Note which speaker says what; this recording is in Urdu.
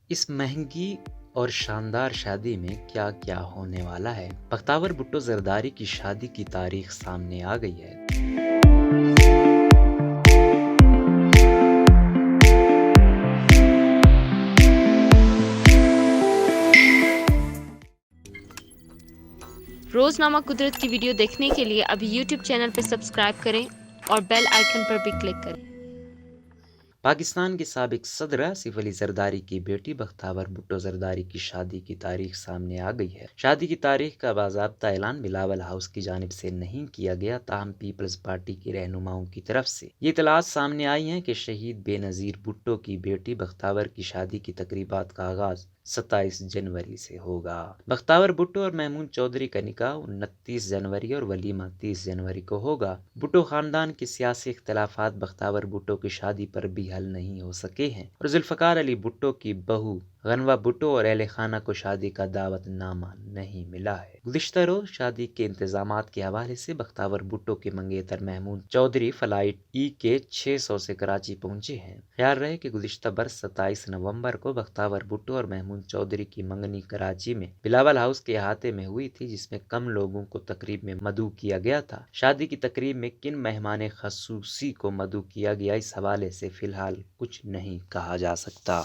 Speaker 1: اس مہنگی اور شاندار شادی میں کیا کیا ہونے والا ہے؟ بختیور بھٹو زرداری کی شادی کی تاریخ سامنے آ گئی ہے۔
Speaker 2: روزنامہ قدرت کی ویڈیو دیکھنے کے لیے ابھی یوٹیوب چینل پر سبسکرائب کریں اور بیل آئیکن پر بھی کلک کریں۔
Speaker 1: پاکستان کے سابق صدر آصف علی زرداری کی بیٹی بختیور بھٹو زرداری کی شادی کی تاریخ سامنے آ گئی ہے۔ شادی کی تاریخ کا باضابطہ اعلان بلاول ہاؤس کی جانب سے نہیں کیا گیا، تاہم پیپلز پارٹی کے رہنماؤں کی طرف سے یہ اطلاعات سامنے آئی ہیں کہ شہید بے نظیر بھٹو کی بیٹی بختیور کی شادی کی تقریبات کا آغاز 27 جنوری سے ہوگا۔ بختیور بھٹو اور محمود چودھری کا نکاح 29 جنوری اور ولیمہ 30 جنوری کو ہوگا۔ بھٹو خاندان کے سیاسی اختلافات بختیور بھٹو کی شادی پر بھی حل نہیں ہو سکے ہیں اور ذوالفقار علی بھٹو کی بہو غنوہ بھٹو اور اہل خانہ کو شادی کا دعوت نامہ نہیں ملا ہے۔ گزشتہ روز شادی کے انتظامات کے حوالے سے بختیور بھٹو کے منگیتر محمود چودھری فلائٹ کے 600 سے کراچی پہنچے ہیں۔ خیال رہے کہ گزشتہ برس 27 نومبر کو بختیور بھٹو اور محمود چودھری کی منگنی کراچی میں بلاول ہاؤس کے احاطے میں ہوئی تھی، جس میں کم لوگوں کو تقریب میں مدعو کیا گیا تھا۔ شادی کی تقریب میں کن مہمان خصوصی کو مدعو کیا گیا، اس حوالے سے فی الحال کچھ نہیں کہا جا سکتا۔